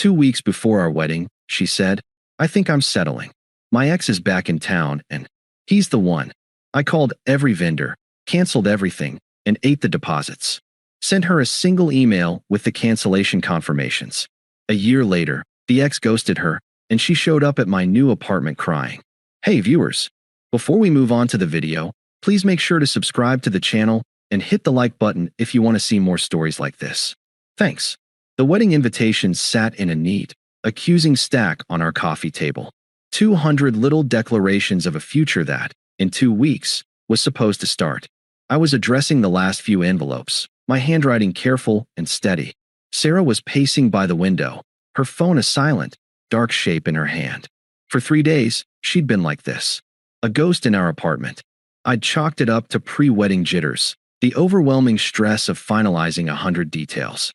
2 weeks before our wedding, she said, I think I'm settling. My ex is back in town and he's the one. I called every vendor, canceled everything, and ate the deposits. Sent her a single email with the cancellation confirmations. A year later, the ex ghosted her, and she showed up at my new apartment crying. Hey viewers, before we move on to the video, please make sure to subscribe to the channel and hit the like button if you want to see more stories like this. Thanks. The wedding invitations sat in a neat, accusing stack on our coffee table. 200 little declarations of a future that, in 2 weeks, was supposed to start. I was addressing the last few envelopes, my handwriting careful and steady. Sarah was pacing by the window, her phone a silent, dark shape in her hand. For 3 days, she'd been like this. A ghost in our apartment. I'd chalked it up to pre-wedding jitters, the overwhelming stress of finalizing 100 details.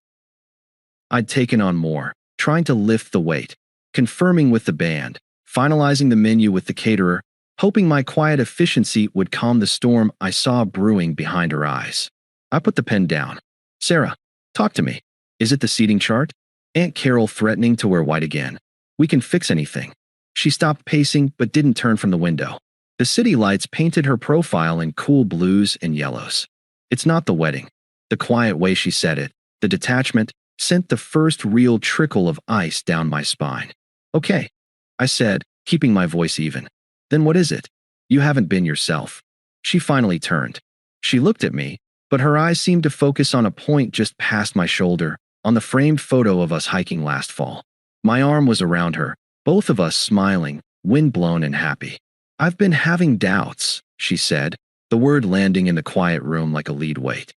I'd taken on more, trying to lift the weight, confirming with the band, finalizing the menu with the caterer, hoping my quiet efficiency would calm the storm I saw brewing behind her eyes. I put the pen down. Sarah, talk to me. Is it the seating chart? Aunt Carol threatening to wear white again. We can fix anything. She stopped pacing but didn't turn from the window. The city lights painted her profile in cool blues and yellows. It's not the wedding. The quiet way she said it, the detachment, sent the first real trickle of ice down my spine. Okay, I said, keeping my voice even. Then what is it? You haven't been yourself. She finally turned. She looked at me, but her eyes seemed to focus on a point just past my shoulder, on the framed photo of us hiking last fall. My arm was around her, both of us smiling, windblown and happy. I've been having doubts, she said, the word landing in the quiet room like a lead weight.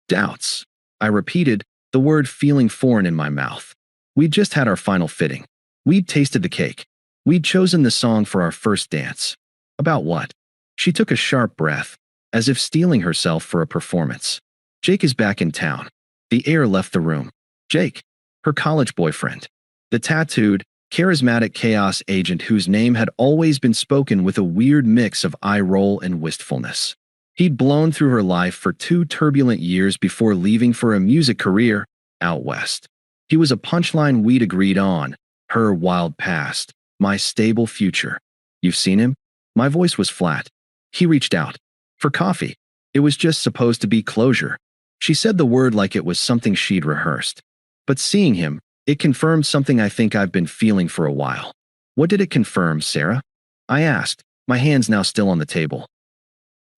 Doubts. I repeated, the word feeling foreign in my mouth. We'd just had our final fitting. We'd tasted the cake. We'd chosen the song for our first dance. About what? She took a sharp breath, as if steeling herself for a performance. Jake is back in town. The air left the room. Jake, her college boyfriend. The tattooed, charismatic chaos agent whose name had always been spoken with a weird mix of eye roll and wistfulness. He'd blown through her life for 2 turbulent years before leaving for a music career out west. He was a punchline we'd agreed on, her wild past, my stable future. You've seen him? My voice was flat. He reached out. For coffee. It was just supposed to be closure. She said the word like it was something she'd rehearsed. But seeing him, it confirmed something I think I've been feeling for a while. What did it confirm, Sarah? I asked, my hands now still on the table.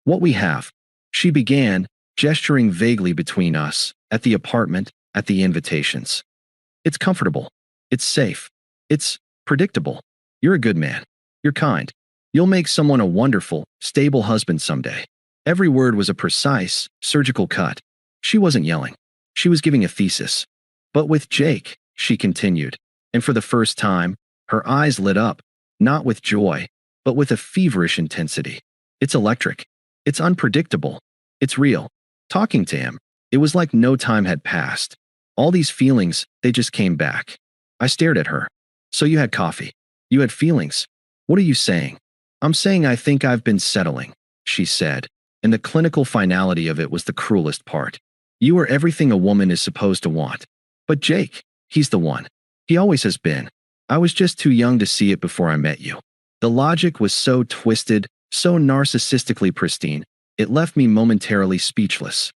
What we have. She began, gesturing vaguely between us, at the apartment, at the invitations. It's comfortable. It's safe. It's predictable. You're a good man. You're kind. You'll make someone a wonderful, stable husband someday. Every word was a precise, surgical cut. She wasn't yelling. She was giving a thesis. But with Jake, she continued, and for the first time, her eyes lit up, not with joy, but with a feverish intensity. It's electric. It's unpredictable. It's real. Talking to him, it was like no time had passed. All these feelings, they just came back. I stared at her. So you had coffee. You had feelings. What are you saying? I'm saying I think I've been settling, she said, and the clinical finality of it was the cruelest part. You are everything a woman is supposed to want. But Jake, he's the one. He always has been. I was just too young to see it before I met you. The logic was so twisted, so narcissistically pristine, it left me momentarily speechless.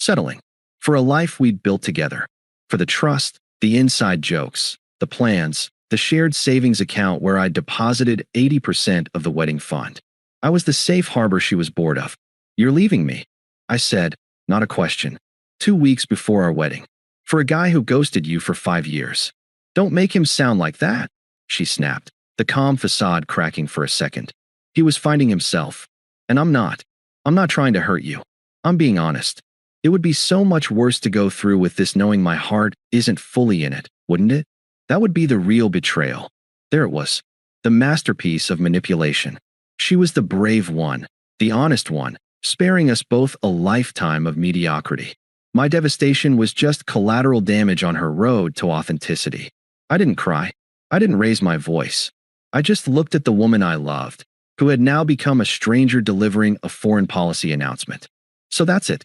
Settling. For a life we'd built together. For the trust, the inside jokes, the plans, the shared savings account where I deposited 80% of the wedding fund. I was the safe harbor she was bored of. You're leaving me, I said, not a question. 2 weeks before our wedding. For a guy who ghosted you for 5 years. Don't make him sound like that, she snapped, the calm facade cracking for a second. He was finding himself. And I'm not. I'm not trying to hurt you. I'm being honest. It would be so much worse to go through with this knowing my heart isn't fully in it, wouldn't it? That would be the real betrayal. There it was. The masterpiece of manipulation. She was the brave one, the honest one, sparing us both a lifetime of mediocrity. My devastation was just collateral damage on her road to authenticity. I didn't cry. I didn't raise my voice. I just looked at the woman I loved, who had now become a stranger delivering a foreign policy announcement. So that's it.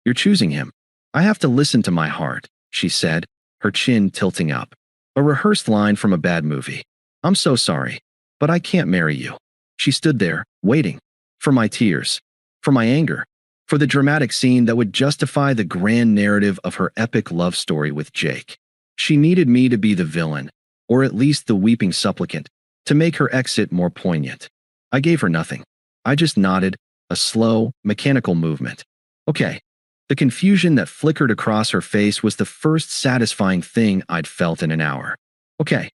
You're choosing him. I have to listen to my heart, she said, her chin tilting up. A rehearsed line from a bad movie. I'm so sorry, but I can't marry you. She stood there, waiting. For my tears. For my anger. For the dramatic scene that would justify the grand narrative of her epic love story with Jake. She needed me to be the villain, or at least the weeping supplicant, to make her exit more poignant. I gave her nothing. I just nodded, a slow, mechanical movement. Okay. The confusion that flickered across her face was the first satisfying thing I'd felt in an hour. Okay.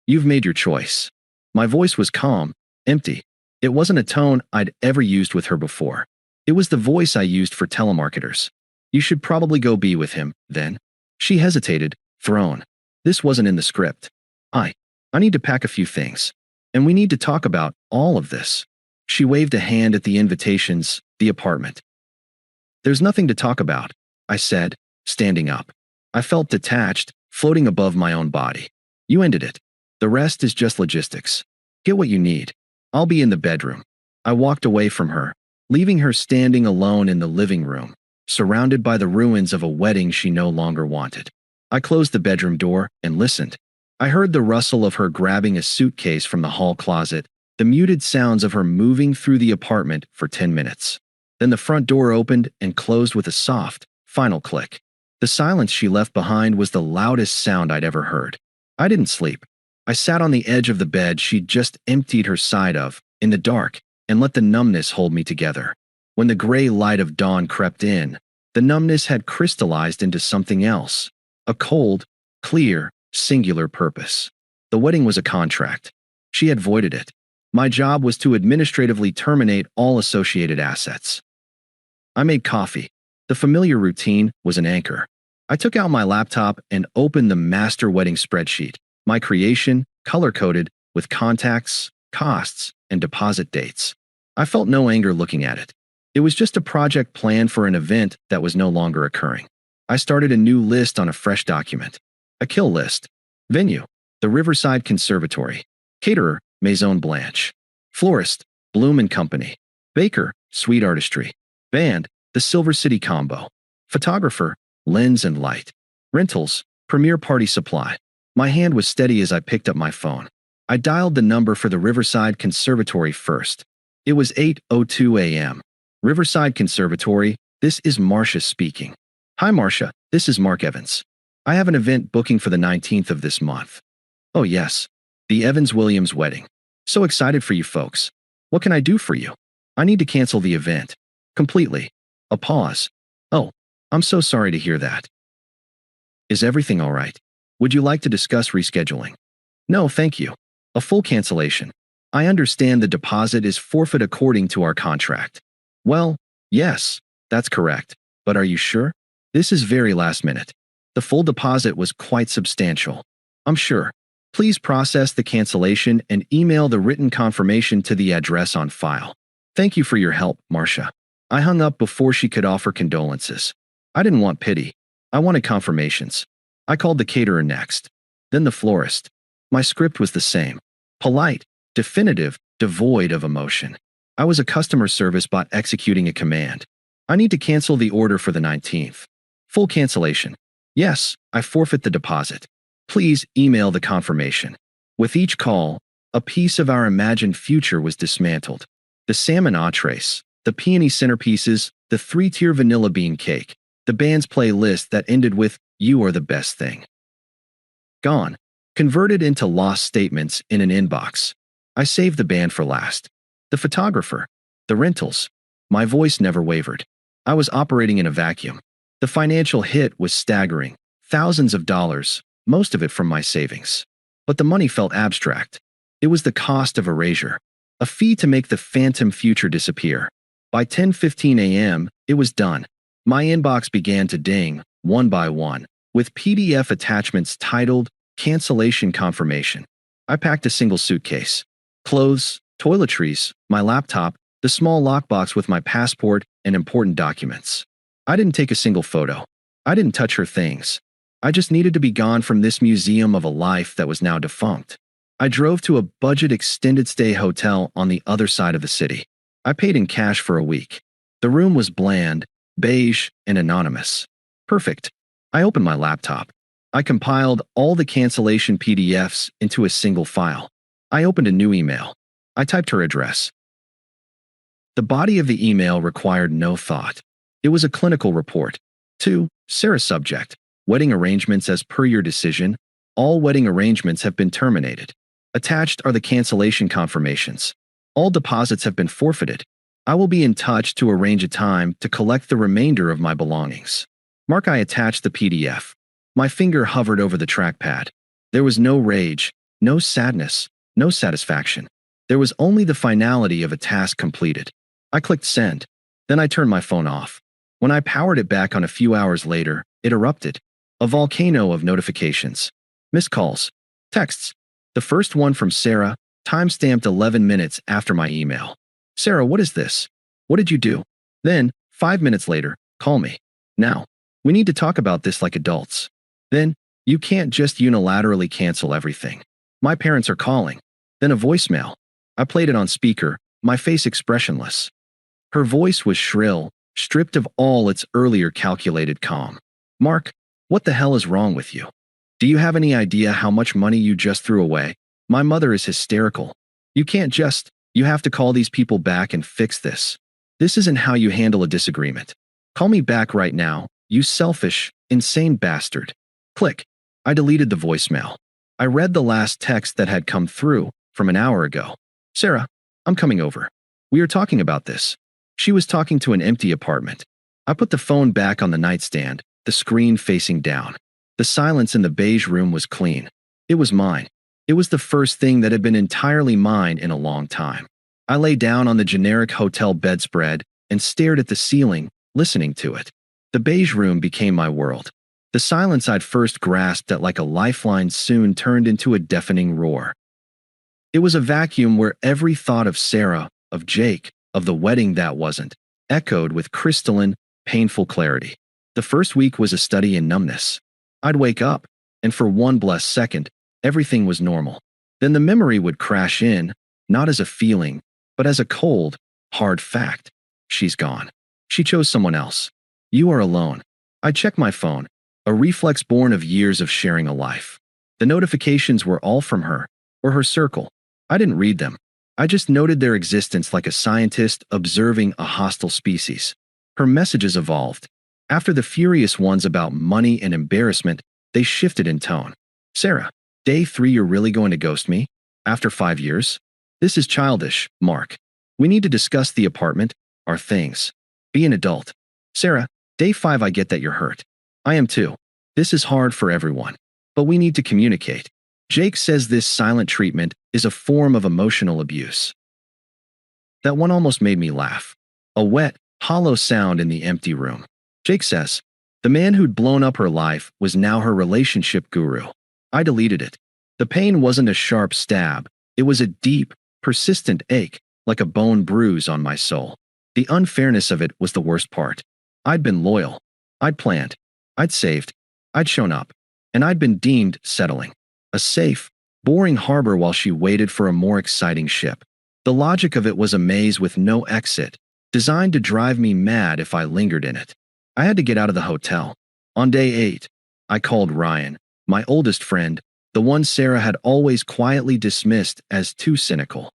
You've made your choice. My voice was calm, empty. It wasn't a tone I'd ever used with her before. It was the voice I used for telemarketers. You should probably go be with him, then. She hesitated, thrown. This wasn't in the script. I need to pack a few things. And we need to talk about all of this. She waved a hand at the invitations, the apartment. There's nothing to talk about, I said, standing up. I felt detached, floating above my own body. You ended it. The rest is just logistics. Get what you need. I'll be in the bedroom. I walked away from her, leaving her standing alone in the living room, surrounded by the ruins of a wedding she no longer wanted. I closed the bedroom door and listened. I heard the rustle of her grabbing a suitcase from the hall closet, the muted sounds of her moving through the apartment for 10 minutes. Then the front door opened and closed with a soft, final click. The silence she left behind was the loudest sound I'd ever heard. I didn't sleep. I sat on the edge of the bed she'd just emptied her side of, in the dark, and let the numbness hold me together. When the gray light of dawn crept in, the numbness had crystallized into something else. A cold, clear, singular purpose. The wedding was a contract. She had voided it. My job was to administratively terminate all associated assets. I made coffee. The familiar routine was an anchor. I took out my laptop and opened the master wedding spreadsheet, my creation, color-coded, with contacts, costs, and deposit dates. I felt no anger looking at it. It was just a project plan for an event that was no longer occurring. I started a new list on a fresh document. A kill list. Venue, the Riverside Conservatory. Caterer, Maison Blanche. Florist, Bloom and Company. Baker, Sweet Artistry. Band, the Silver City Combo. Photographer, Lens and Light. Rentals, Premier Party Supply. My hand was steady as I picked up my phone. I dialed the number for the Riverside Conservatory first. It was 8:02 a.m. Riverside Conservatory, this is Marcia speaking. Hi Marcia, this is Mark Evans. I have an event booking for the 19th of this month. Oh yes, the Evans-Williams wedding. So excited for you folks. What can I do for you? I need to cancel the event. Completely. A pause. Oh, I'm so sorry to hear that. Is everything all right? Would you like to discuss rescheduling? No, thank you. A full cancellation. I understand the deposit is forfeit according to our contract. Well, yes, that's correct. But are you sure? This is very last minute. The full deposit was quite substantial. I'm sure. Please process the cancellation and email the written confirmation to the address on file. Thank you for your help, Marcia. I hung up before she could offer condolences. I didn't want pity. I wanted confirmations. I called the caterer next. Then the florist. My script was the same. Polite, definitive, devoid of emotion. I was a customer service bot executing a command. I need to cancel the order for the 19th. Full cancellation. Yes, I forfeit the deposit. Please email the confirmation. With each call, a piece of our imagined future was dismantled. The salmon entrees, the peony centerpieces, the 3-tier vanilla bean cake, the band's playlist that ended with "You are the best thing." Gone. Converted into lost statements in an inbox. I saved the band for last. The photographer. The rentals. My voice never wavered. I was operating in a vacuum. The financial hit was staggering. Thousands of dollars, most of it from my savings. But the money felt abstract. It was the cost of erasure. A fee to make the phantom future disappear. By 10:15 a.m., it was done. My inbox began to ding, one by one, with PDF attachments titled Cancellation Confirmation. I packed a single suitcase. Clothes, toiletries, my laptop, the small lockbox with my passport and important documents. I didn't take a single photo. I didn't touch her things. I just needed to be gone from this museum of a life that was now defunct. I drove to a budget extended stay hotel on the other side of the city. I paid in cash for a week. The room was bland, beige, and anonymous. Perfect. I opened my laptop. I compiled all the cancellation PDFs into a single file. I opened a new email. I typed her address. The body of the email required no thought. It was a clinical report. To Sarah, subject: wedding arrangements as per your decision. All wedding arrangements have been terminated. Attached are the cancellation confirmations. All deposits have been forfeited. I will be in touch to arrange a time to collect the remainder of my belongings. Mark. I attached the PDF. My finger hovered over the trackpad. There was no rage, no sadness, no satisfaction. There was only the finality of a task completed. I clicked send. Then I turned my phone off. When I powered it back on a few hours later, it erupted. A volcano of notifications. Missed calls. Texts. The first one from Sarah, timestamped 11 minutes after my email. Sarah, what is this? What did you do? Then, 5 minutes later, call me. Now. We need to talk about this like adults. Then, you can't just unilaterally cancel everything. My parents are calling. Then a voicemail. I played it on speaker, my face expressionless. Her voice was shrill, stripped of all its earlier calculated calm. Mark, what the hell is wrong with you? Do you have any idea how much money you just threw away? My mother is hysterical. You can't just, you have to call these people back and fix this. This isn't how you handle a disagreement. Call me back right now, you selfish, insane bastard. Click. I deleted the voicemail. I read the last text that had come through from an hour ago. Sarah, I'm coming over. We are talking about this. She was talking to an empty apartment. I put the phone back on the nightstand, the screen facing down. The silence in the beige room was clean. It was mine. It was the first thing that had been entirely mine in a long time. I lay down on the generic hotel bedspread and stared at the ceiling, listening to it. The beige room became my world. The silence I'd first grasped at like a lifeline soon turned into a deafening roar. It was a vacuum where every thought of Sarah, of Jake, of the wedding that wasn't, echoed with crystalline, painful clarity. The first week was a study in numbness. I'd wake up, and for one blessed second, everything was normal. Then the memory would crash in, not as a feeling, but as a cold, hard fact. She's gone. She chose someone else. You are alone. I checked my phone, a reflex born of years of sharing a life. The notifications were all from her, or her circle. I didn't read them. I just noted their existence like a scientist observing a hostile species. Her messages evolved. After the furious ones about money and embarrassment, they shifted in tone. Sarah, day 3, you're really going to ghost me? After 5 years? This is childish, Mark. We need to discuss the apartment, our things. Be an adult. Sarah, day 5, I get that you're hurt. I am too. This is hard for everyone. But we need to communicate. Jake says this silent treatment is a form of emotional abuse. That one almost made me laugh. A wet, hollow sound in the empty room. Jake says, the man who'd blown up her life was now her relationship guru. I deleted it. The pain wasn't a sharp stab. It was a deep, persistent ache, like a bone bruise on my soul. The unfairness of it was the worst part. I'd been loyal. I'd planned. I'd saved. I'd shown up. And I'd been deemed settling. A safe, boring harbor while she waited for a more exciting ship. The logic of it was a maze with no exit, designed to drive me mad if I lingered in it. I had to get out of the hotel. On day 8, I called Ryan, my oldest friend, the one Sarah had always quietly dismissed as too cynical.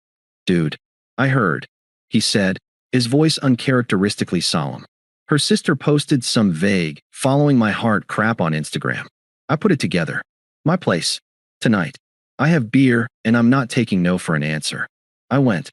Dude, I heard, he said, his voice uncharacteristically solemn. Her sister posted some vague, following my heart crap on Instagram. I put it together. My place. Tonight. I have beer, and I'm not taking no for an answer. I went.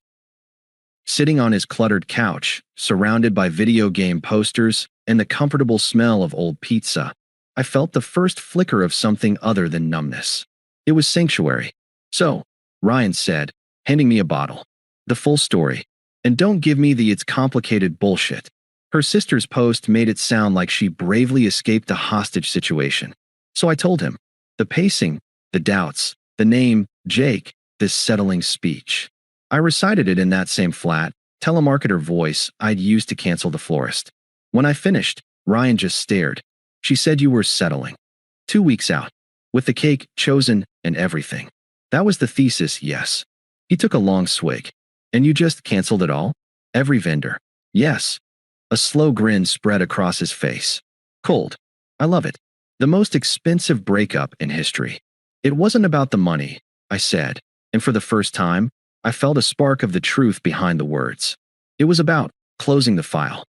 Sitting on his cluttered couch, surrounded by video game posters and the comfortable smell of old pizza, I felt the first flicker of something other than numbness. It was sanctuary. So, Ryan said, handing me a bottle. The full story. And don't give me the it's complicated bullshit. Her sister's post made it sound like she bravely escaped a hostage situation. So I told him. The pacing, the doubts, the name, Jake, this settling speech. I recited it in that same flat, telemarketer voice I'd used to cancel the florist. When I finished, Ryan just stared. She said you were settling. 2 weeks out. With the cake chosen and everything. That was the thesis, yes. He took a long swig. And you just canceled it all? Every vendor. Yes. A slow grin spread across his face. Cold. I love it. The most expensive breakup in history. It wasn't about the money, I said, and for the first time, I felt a spark of the truth behind the words. It was about closing the file.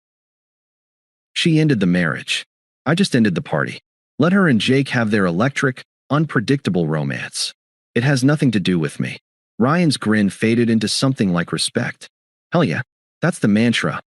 She ended the marriage. I just ended the party. Let her and Jake have their electric, unpredictable romance. It has nothing to do with me. Ryan's grin faded into something like respect. Hell yeah, that's the mantra.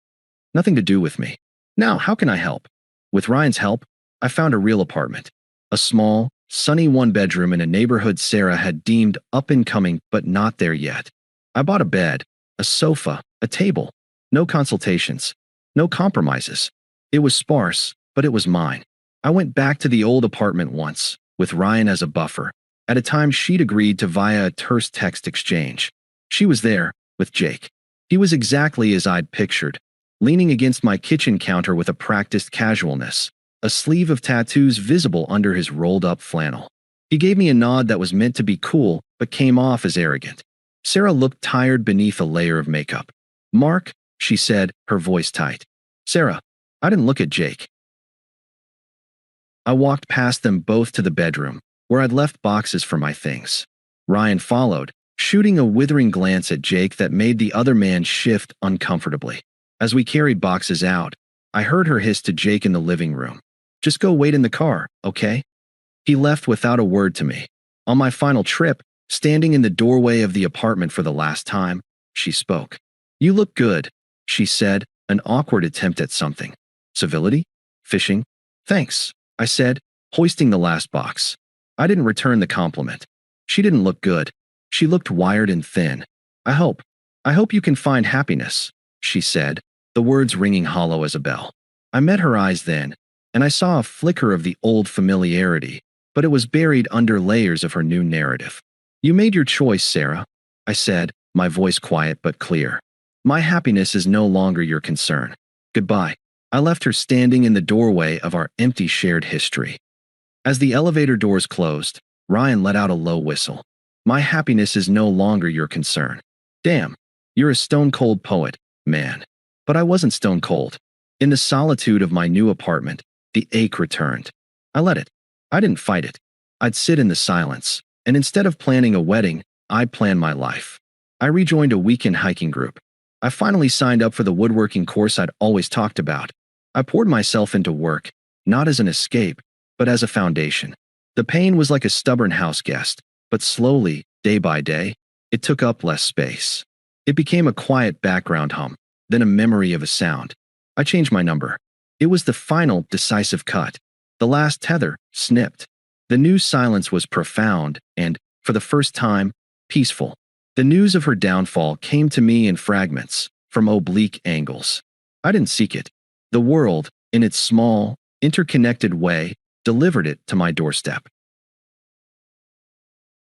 Nothing to do with me. Now, how can I help? With Ryan's help, I found a real apartment. A small, sunny one-bedroom in a neighborhood Sarah had deemed up-and-coming but not there yet. I bought a bed, a sofa, a table. No consultations. No compromises. It was sparse, but it was mine. I went back to the old apartment once, with Ryan as a buffer, at a time she'd agreed to via a terse text exchange. She was there, with Jake. He was exactly as I'd pictured, leaning against my kitchen counter with a practiced casualness, a sleeve of tattoos visible under his rolled-up flannel. He gave me a nod that was meant to be cool, but came off as arrogant. Sarah looked tired beneath a layer of makeup. "Mark," she said, her voice tight. "Sarah, I didn't look at Jake." I walked past them both to the bedroom, where I'd left boxes for my things. Ryan followed, shooting a withering glance at Jake that made the other man shift uncomfortably. As we carried boxes out, I heard her hiss to Jake in the living room. "Just go wait in the car, okay?" He left without a word to me. On my final trip, standing in the doorway of the apartment for the last time, she spoke. "You look good," she said, an awkward attempt at something. Civility? Fishing? "Thanks," I said, hoisting the last box. I didn't return the compliment. She didn't look good. She looked wired and thin. I hope you can find happiness," she said, the words ringing hollow as a bell. I met her eyes then, and I saw a flicker of the old familiarity, but it was buried under layers of her new narrative. "You made your choice, Sarah," I said, my voice quiet but clear. "My happiness is no longer your concern. Goodbye." I left her standing in the doorway of our empty shared history. As the elevator doors closed, Ryan let out a low whistle. "My happiness is no longer your concern." Damn, you're a stone-cold poet, man. But I wasn't stone-cold. In the solitude of my new apartment, the ache returned. I let it. I didn't fight it. I'd sit in the silence, and instead of planning a wedding, I'd plan my life. I rejoined a weekend hiking group. I finally signed up for the woodworking course I'd always talked about. I poured myself into work, not as an escape, but as a foundation. The pain was like a stubborn house guest, but slowly, day by day, it took up less space. It became a quiet background hum, then a memory of a sound. I changed my number. It was the final, decisive cut. The last tether, snipped. The new silence was profound and, for the first time, peaceful. The news of her downfall came to me in fragments, from oblique angles. I didn't seek it. The world, in its small, interconnected way, delivered it to my doorstep.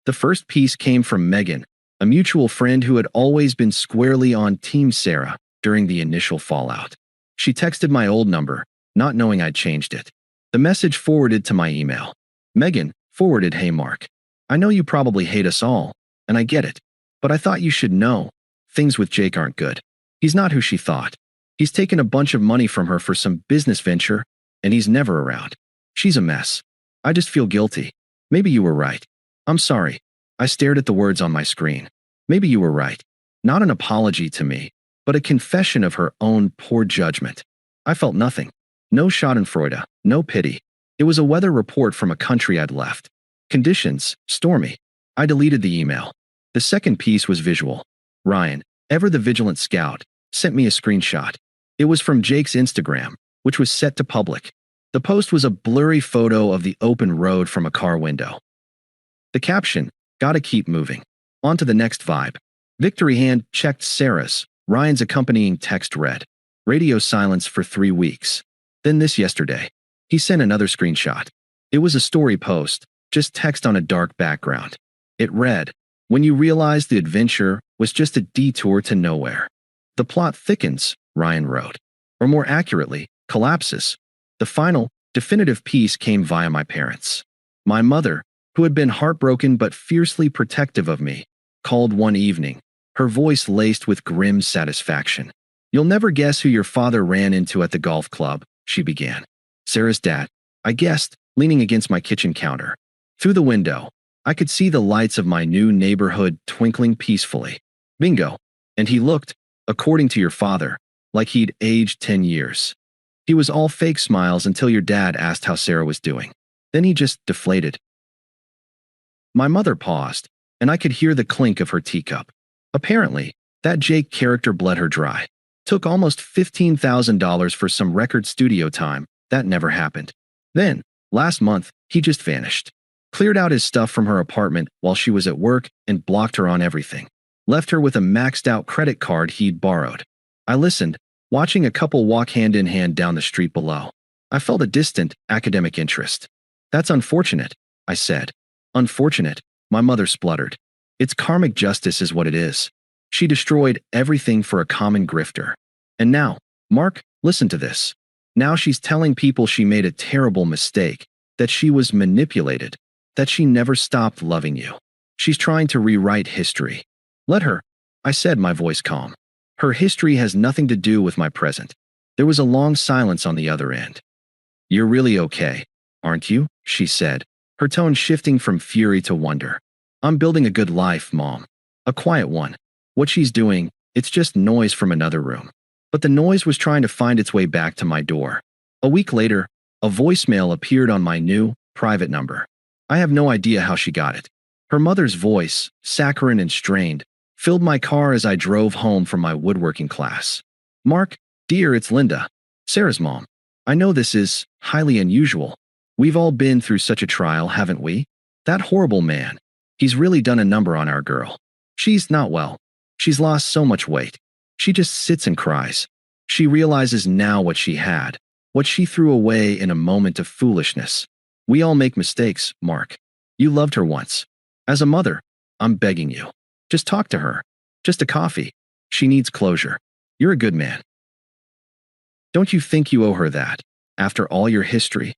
The first piece came from Megan, a mutual friend who had always been squarely on Team Sarah during the initial fallout. She texted my old number, not knowing I'd changed it. The message forwarded to my email. Megan forwarded, "Hey Mark, I know you probably hate us all, and I get it, but I thought you should know, things with Jake aren't good. He's not who she thought. He's taken a bunch of money from her for some business venture, and he's never around. She's a mess. I just feel guilty. Maybe you were right. I'm sorry." I stared at the words on my screen. Maybe you were right. Not an apology to me, but a confession of her own poor judgment. I felt nothing. No schadenfreude, no pity. It was a weather report from a country I'd left. Conditions, stormy. I deleted the email. The second piece was visual. Ryan, ever the vigilant scout, sent me a screenshot. It was from Jake's Instagram, which was set to public. The post was a blurry photo of the open road from a car window. The caption, "Gotta keep moving. On to the next vibe." Victory hand checked Sarah's. Ryan's accompanying text read, "Radio silence for 3 weeks. Then this yesterday." He sent another screenshot. It was a story post, just text on a dark background. It read, "When you realize the adventure was just a detour to nowhere. The plot thickens," Ryan wrote. Or more accurately, collapses. The final, definitive piece came via my parents. My mother, who had been heartbroken but fiercely protective of me, called one evening, her voice laced with grim satisfaction. "You'll never guess who your father ran into at the golf club," she began. "Sarah's dad." I guessed, leaning against my kitchen counter. Through the window, I could see the lights of my new neighborhood twinkling peacefully. Bingo. And he looked, according to your father, like he'd aged 10 years. He was all fake smiles until your dad asked how Sarah was doing. Then he just deflated. My mother paused, and I could hear the clink of her teacup. Apparently, that Jake character bled her dry. Took almost $15,000 for some record studio time. That never happened. Then, last month, he just vanished. Cleared out his stuff from her apartment while she was at work and blocked her on everything. Left her with a maxed-out credit card he'd borrowed. I listened, watching a couple walk hand in hand down the street below. I felt a distant, academic interest. That's unfortunate, I said. Unfortunate, my mother spluttered. It's karmic justice is what it is. She destroyed everything for a common grifter. And now, Mark, listen to this. Now she's telling people she made a terrible mistake, that she was manipulated, that she never stopped loving you. She's trying to rewrite history. Let her, I said, my voice calm. Her history has nothing to do with my present. There was a long silence on the other end. You're really okay, aren't you? She said, her tone shifting from fury to wonder. I'm building a good life, Mom. A quiet one. What she's doing, it's just noise from another room. But the noise was trying to find its way back to my door. A week later, a voicemail appeared on my new, private number. I have no idea how she got it. Her mother's voice, saccharine and strained, filled my car as I drove home from my woodworking class. Mark, dear, it's Linda, Sarah's mom. I know this is highly unusual. We've all been through such a trial, haven't we? That horrible man. He's really done a number on our girl. She's not well. She's lost so much weight. She just sits and cries. She realizes now what she had, what she threw away in a moment of foolishness. We all make mistakes, Mark. You loved her once. As a mother, I'm begging you. Just talk to her. Just a coffee. She needs closure. You're a good man. Don't you think you owe her that? After all your history?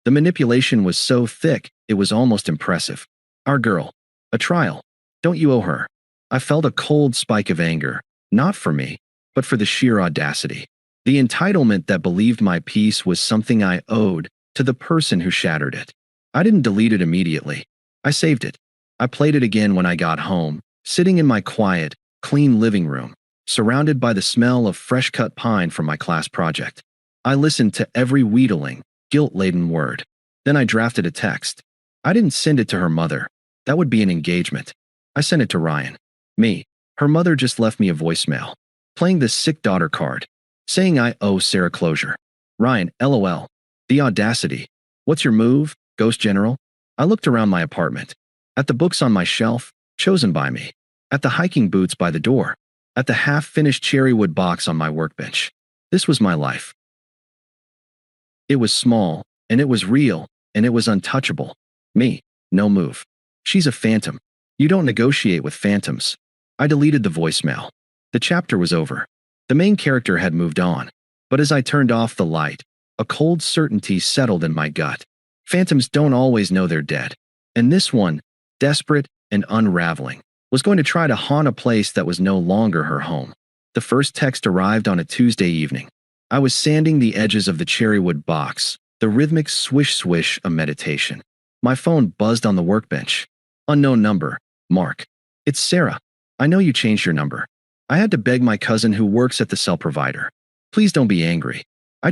The manipulation was so thick, it was almost impressive. Our girl. A trial. Don't you owe her? I felt a cold spike of anger, not for me, but for the sheer audacity. The entitlement that believed my peace was something I owed to the person who shattered it. I didn't delete it immediately. I saved it. I played it again when I got home, sitting in my quiet, clean living room, surrounded by the smell of fresh-cut pine from my class project. I listened to every wheedling, guilt-laden word. Then I drafted a text. I didn't send it to her mother. That would be an engagement. I sent it to Ryan. Me. Her mother just left me a voicemail, playing the sick daughter card, saying I owe Sarah closure. Ryan, LOL. The audacity. What's your move, Ghost General? I looked around my apartment. At the books on my shelf, chosen by me. At the hiking boots by the door. At the half-finished cherrywood box on my workbench. This was my life. It was small, and it was real, and it was untouchable. Me. No move. She's a phantom. You don't negotiate with phantoms. I deleted the voicemail. The chapter was over. The main character had moved on. But as I turned off the light, a cold certainty settled in my gut. Phantoms don't always know they're dead. And this one, desperate and unraveling, was going to try to haunt a place that was no longer her home. The first text arrived on a Tuesday evening. I was sanding the edges of the cherrywood box, the rhythmic swish-swish of meditation. My phone buzzed on the workbench. Unknown number. Mark. It's Sarah. I know you changed your number. I had to beg my cousin who works at the cell provider. Please don't be angry. I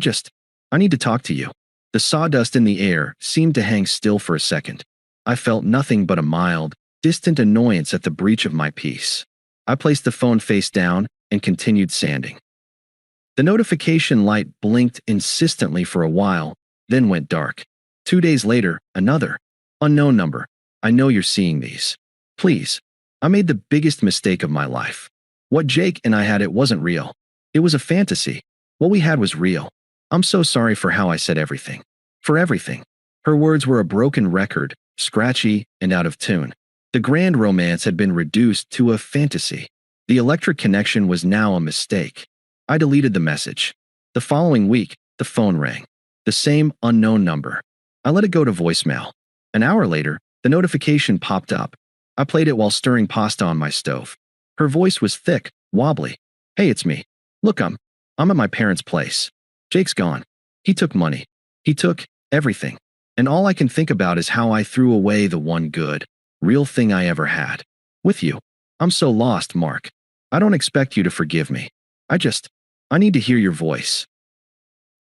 need to talk to you. The sawdust in the air seemed to hang still for a second. I felt nothing but a mild, distant annoyance at the breach of my peace. I placed the phone face down and continued sanding. The notification light blinked insistently for a while, then went dark. 2 days later, another. Unknown number. I know you're seeing these. Please. I made the biggest mistake of my life. What Jake and I had, it wasn't real. It was a fantasy. What we had was real. I'm so sorry for how I said everything. For everything. Her words were a broken record, scratchy and out of tune. The grand romance had been reduced to a fantasy. The electric connection was now a mistake. I deleted the message. The following week, the phone rang. The same unknown number. I let it go to voicemail. An hour later, the notification popped up. I played it while stirring pasta on my stove. Her voice was thick, wobbly. Hey, it's me. Look, I'm at my parents' place. Jake's gone. He took money. He took everything. And all I can think about is how I threw away the one good, real thing I ever had. With you. I'm so lost, Mark. I don't expect you to forgive me. I need to hear your voice.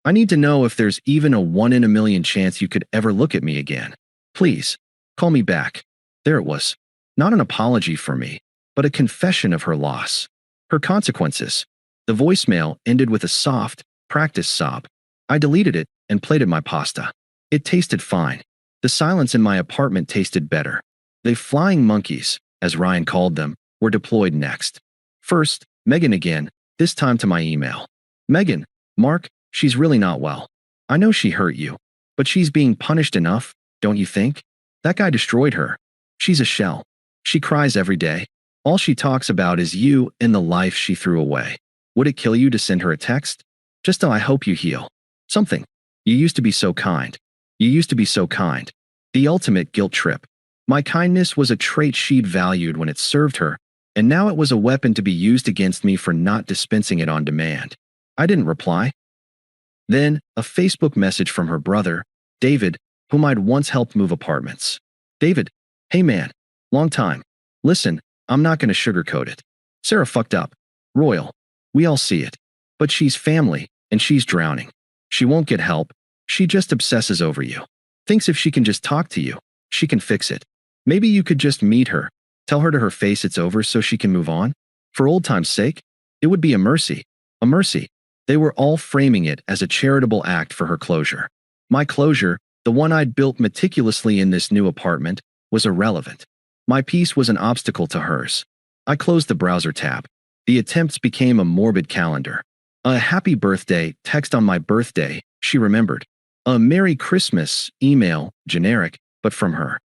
I need to know if there's even a 1 in a million chance you could ever look at me again. Please, call me back. There it was. Not an apology for me, but a confession of her loss. Her consequences. The voicemail ended with a soft, practiced sob. I deleted it and plated my pasta. It tasted fine. The silence in my apartment tasted better. The flying monkeys, as Ryan called them, were deployed next. First, Megan again, this time to my email. Megan, Mark, she's really not well. I know she hurt you, but she's being punished enough, don't you think? That guy destroyed her. She's a shell. She cries every day. All she talks about is you and the life she threw away. Would it kill you to send her a text? Just I hope you heal. Something. You used to be so kind. You used to be so kind. The ultimate guilt trip. My kindness was a trait she'd valued when it served her, and now it was a weapon to be used against me for not dispensing it on demand. I didn't reply. Then, a Facebook message from her brother, David, whom I'd once helped move apartments. David, hey man, long time. Listen, I'm not going to sugarcoat it. Sarah fucked up. Royal. We all see it. But she's family, and she's drowning. She won't get help. She just obsesses over you. Thinks if she can just talk to you, she can fix it. Maybe you could just meet her, tell her to her face it's over so she can move on? For old time's sake? It would be a mercy. A mercy. They were all framing it as a charitable act for her closure. My closure, the one I'd built meticulously in this new apartment, was irrelevant. My peace was an obstacle to hers. I closed the browser tab. The attempts became a morbid calendar. A happy birthday text on my birthday, she remembered. A Merry Christmas email, generic, but from her.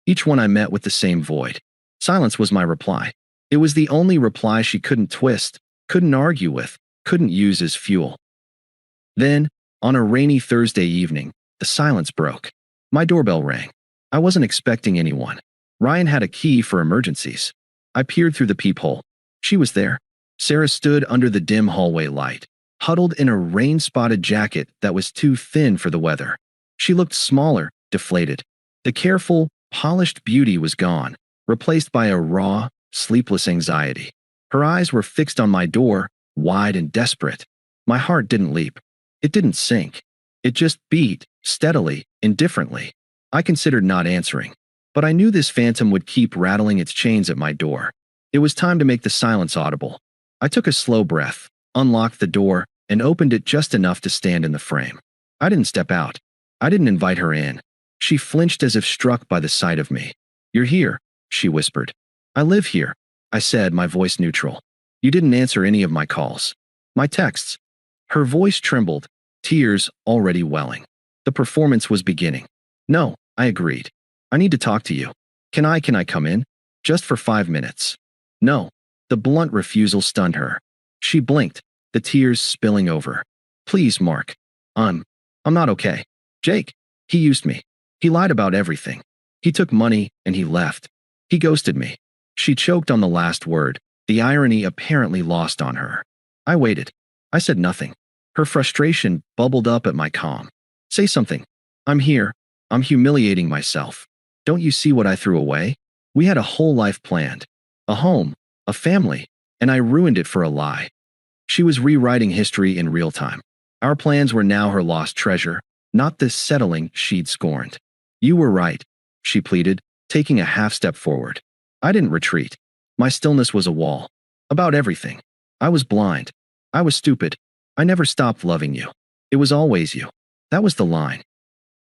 Each one I met with the same void. Silence was my reply. It was the only reply she couldn't twist, couldn't argue with, couldn't use as fuel. Then, on a rainy Thursday evening, the silence broke. My doorbell rang. I wasn't expecting anyone. Ryan had a key for emergencies. I peered through the peephole. She was there. Sarah stood under the dim hallway light, huddled in a rain-spotted jacket that was too thin for the weather. She looked smaller, deflated. The careful, polished beauty was gone, replaced by a raw, sleepless anxiety. Her eyes were fixed on my door, wide and desperate. My heart didn't leap. It didn't sink. It just beat, steadily, indifferently. I considered not answering, but I knew this phantom would keep rattling its chains at my door. It was time to make the silence audible. I took a slow breath, unlocked the door, and opened it just enough to stand in the frame. I didn't step out. I didn't invite her in. She flinched as if struck by the sight of me. "You're here," she whispered. "I live here," I said, my voice neutral. "You didn't answer any of my calls. My texts." Her voice trembled, tears already welling. The performance was beginning. "No," I agreed. "I need to talk to you. Can I come in? Just for 5 minutes." "No." The blunt refusal stunned her. She blinked, the tears spilling over. "Please, Mark. I'm not okay. Jake, he used me. He lied about everything. He took money and he left. He ghosted me." She choked on the last word, the irony apparently lost on her. I waited. I said nothing. Her frustration bubbled up at my calm. "Say something. I'm here. I'm humiliating myself. Don't you see what I threw away? We had a whole life planned. A home, a family, and I ruined it for a lie." She was rewriting history in real time. Our plans were now her lost treasure, not the settling she'd scorned. "You were right," she pleaded, taking a half step forward. I didn't retreat. My stillness was a wall. About everything. I was blind. I was stupid. I never stopped loving you. It was always you. That was the line.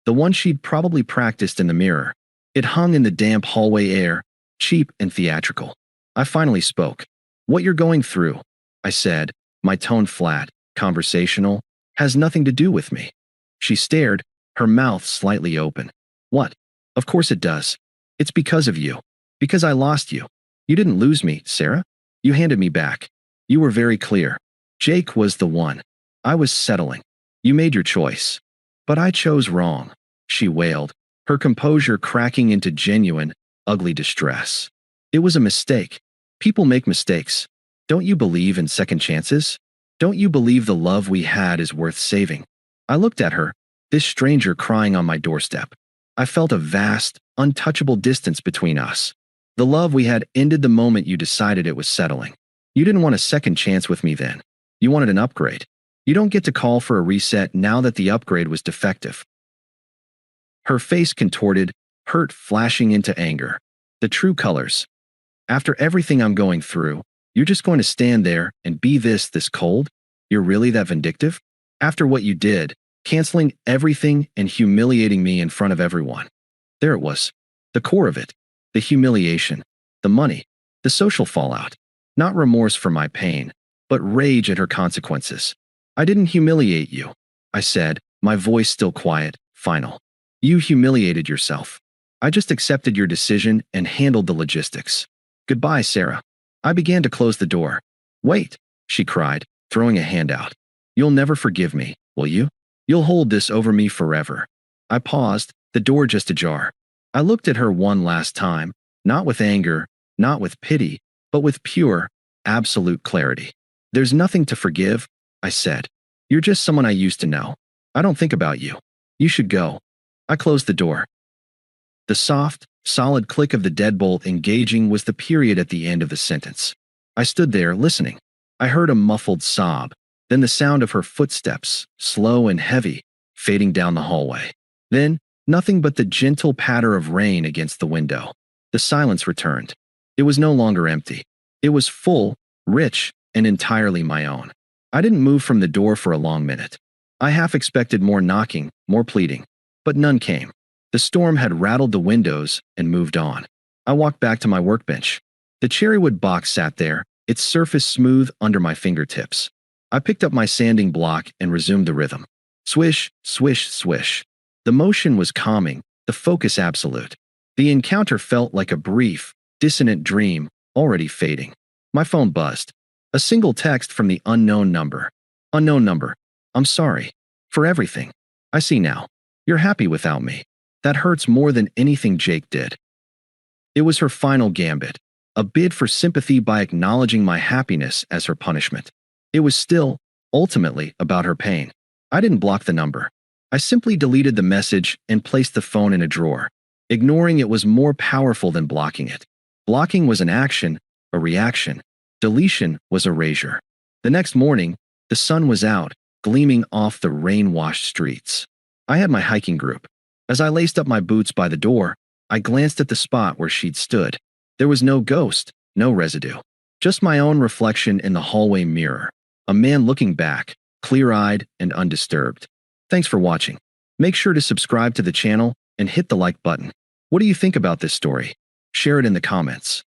The one she'd probably practiced in the mirror. It hung in the damp hallway air, cheap and theatrical. I finally spoke. "What you're going through," I said, my tone flat, conversational, "has nothing to do with me." She stared, her mouth slightly open. "What? Of course it does. It's because of you. Because I lost you. You didn't lose me, Sarah. You handed me back. You were very clear. Jake was the one. I was settling. You made your choice. But I chose wrong," she wailed, her composure cracking into genuine, ugly distress. "It was a mistake. People make mistakes. Don't you believe in second chances? Don't you believe the love we had is worth saving?" I looked at her, this stranger crying on my doorstep. I felt a vast, untouchable distance between us. The love we had ended the moment you decided it was settling. You didn't want a second chance with me then. You wanted an upgrade. You don't get to call for a reset now that the upgrade was defective. Her face contorted, hurt flashing into anger. The true colors. After everything I'm going through, you're just going to stand there and be this cold? You're really that vindictive? After what you did, canceling everything and humiliating me in front of everyone. There it was. The core of it. The humiliation. The money. The social fallout. Not remorse for my pain, but rage at her consequences. I didn't humiliate you, I said, my voice still quiet, final. You humiliated yourself. I just accepted your decision and handled the logistics. Goodbye, Sarah. I began to close the door. Wait, she cried, throwing a hand out. You'll never forgive me, will you? You'll hold this over me forever. I paused, the door just ajar. I looked at her one last time, not with anger, not with pity, but with pure, absolute clarity. There's nothing to forgive, I said. You're just someone I used to know. I don't think about you. You should go. I closed the door. The soft, solid click of the deadbolt engaging was the period at the end of the sentence. I stood there, listening. I heard a muffled sob, then the sound of her footsteps, slow and heavy, fading down the hallway. Then, nothing but the gentle patter of rain against the window. The silence returned. It was no longer empty. It was full, rich, and entirely my own. I didn't move from the door for a long minute. I half expected more knocking, more pleading. But none came. The storm had rattled the windows and moved on. I walked back to my workbench. The cherrywood box sat there, its surface smooth under my fingertips. I picked up my sanding block and resumed the rhythm. Swish, swish, swish. The motion was calming, the focus absolute. The encounter felt like a brief, dissonant dream, already fading. My phone buzzed. A single text from the unknown number. Unknown number. I'm sorry. For everything. I see now. You're happy without me. That hurts more than anything Jake did. It was her final gambit, a bid for sympathy by acknowledging my happiness as her punishment. It was still, ultimately, about her pain. I didn't block the number. I simply deleted the message and placed the phone in a drawer. Ignoring it was more powerful than blocking it. Blocking was an action, a reaction. Deletion was erasure. The next morning, the sun was out, gleaming off the rain-washed streets. I had my hiking group. As I laced up my boots by the door, I glanced at the spot where she'd stood. There was no ghost, no residue. Just my own reflection in the hallway mirror. A man looking back, clear-eyed and undisturbed. Thanks for watching. Make sure to subscribe to the channel and hit the like button. What do you think about this story? Share it in the comments.